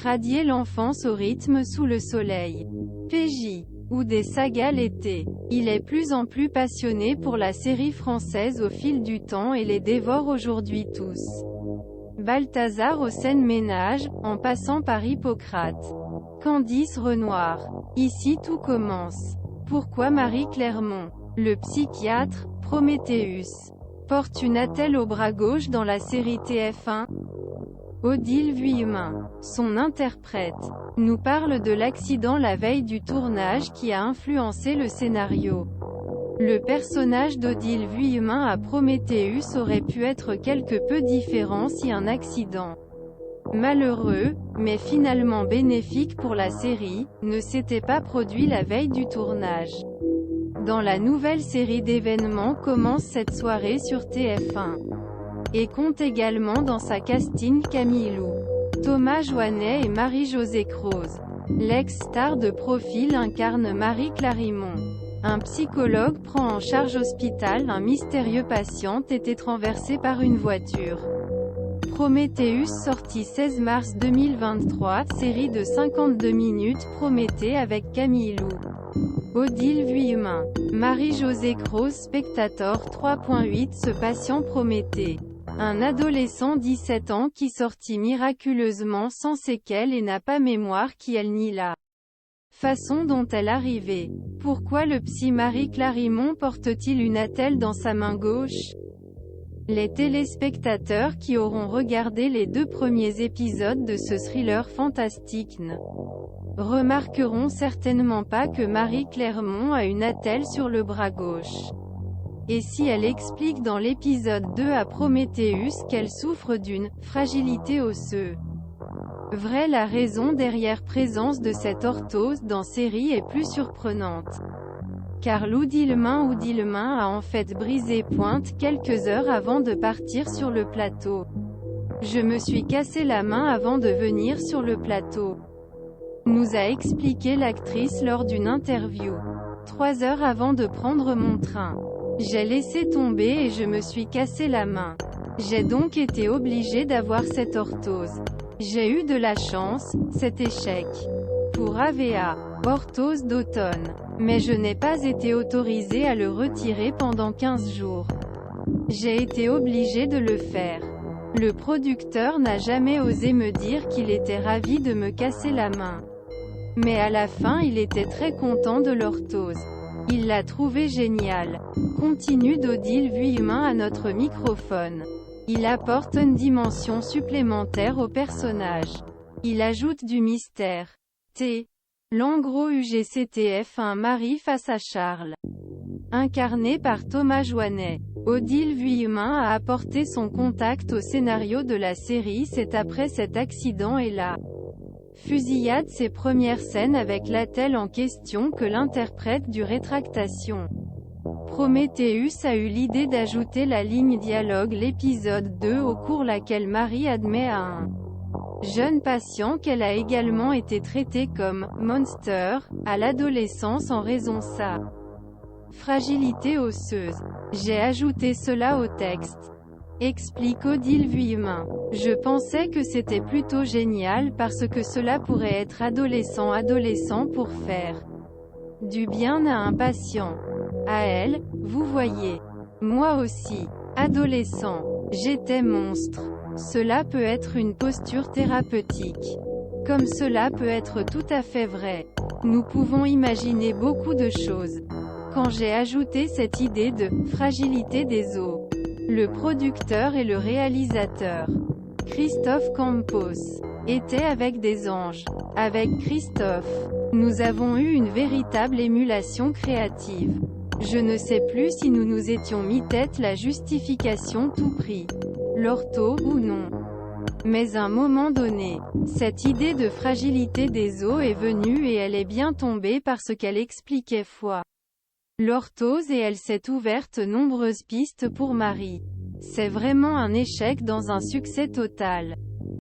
radier l'enfance au rythme sous le soleil. PJ. Ou des sagas l'été. Il est plus en plus passionné pour la série française au fil du temps et les dévore aujourd'hui tous. Balthazar au Seine-Ménage, en passant par Hippocrate. Candice Renoir. Ici tout commence. Pourquoi Marie Clermont, le psychiatre, Prométhéeus, porte une attelle au bras gauche dans la série TF1? Odile Vuillemin, son interprète, nous parle de l'accident la veille du tournage qui a influencé le scénario. Le personnage d'Odile Vuillemin à Prométhéeus aurait pu être quelque peu différent si un accident malheureux, mais finalement bénéfique pour la série, ne s'était pas produit la veille du tournage. Dans la nouvelle série d'événements commence cette soirée sur TF1. Et compte également dans sa casting Camille Lou, Thomas Joannet et Marie-Josée Croze. L'ex-star de Profil incarne Marie Clarimont. Un psychologue prend en charge hospital un mystérieux patient était renversé par une voiture. Prométhéeus sorti 16 mars 2023, série de 52 minutes Prométhée avec Camille Lou. Odile Vuillemin. Marie-Josée Croze Spectator 3.8 Ce patient Prométhée. Un adolescent 17 ans qui sortit miraculeusement sans séquelles et n'a pas mémoire qui elle nie la façon dont elle arrivait. Pourquoi le psy Marie Clarimont porte-t-il une attelle dans sa main gauche? Les téléspectateurs qui auront regardé les 2 premiers épisodes de ce thriller fantastique ne remarqueront certainement pas que Marie Clermont a une attelle sur le bras gauche. Et si elle explique dans l'épisode 2 à Prométhéeus qu'elle souffre d'une fragilité osseuse? Vrai, la raison derrière présence de cette orthose dans série est plus surprenante. Car Odilemain a en fait brisé pointe quelques heures avant de partir sur le plateau. Je me suis cassé la main avant de venir sur le plateau, nous a expliqué l'actrice lors d'une interview. 3 heures avant de prendre mon train. J'ai laissé tomber et je me suis cassé la main. J'ai donc été obligée d'avoir cette orthose. J'ai eu de la chance, cet échec. Pour AVA, orthose d'automne. Mais je n'ai pas été autorisée à le retirer pendant 15 jours. J'ai été obligée de le faire. Le producteur n'a jamais osé me dire qu'il était ravi de me casser la main. Mais à la fin il était très content de l'orthose. Il l'a trouvé génial. Continue d'Odile Vuillemin à notre microphone. Il apporte une dimension supplémentaire au personnage. Il ajoute du mystère. T. Langros UGCTF1 Marie face à Charles. Incarné par Thomas Joannet. Odile Vuillemin a apporté son contact au scénario de la série. C'est après cet accident et la fusillade ses premières scènes avec l'attelle en question que l'interprète du rétractation. Prométhéeus a eu l'idée d'ajouter la ligne dialogue l'épisode 2 au cours laquelle Marie admet à un jeune patient qu'elle a également été traitée comme « monster » à l'adolescence en raison sa fragilité osseuse. J'ai ajouté cela au texte. Explique Odile Vuillemin. Je pensais que c'était plutôt génial parce que cela pourrait être adolescent pour faire du bien à un patient. À elle, vous voyez. Moi aussi. Adolescent. J'étais monstre. Cela peut être une posture thérapeutique. Comme cela peut être tout à fait vrai. Nous pouvons imaginer beaucoup de choses. Quand j'ai ajouté cette idée de fragilité des os, le producteur et le réalisateur, Christophe Campos, étaient avec des anges. Avec Christophe, nous avons eu une véritable émulation créative. Je ne sais plus si nous nous étions mis tête la justification tout prix, l'ortho ou non. Mais à un moment donné, cette idée de fragilité des os est venue et elle est bien tombée parce qu'elle expliquait l'orthose et elle s'est ouverte nombreuses pistes pour Marie. C'est vraiment un échec dans un succès total.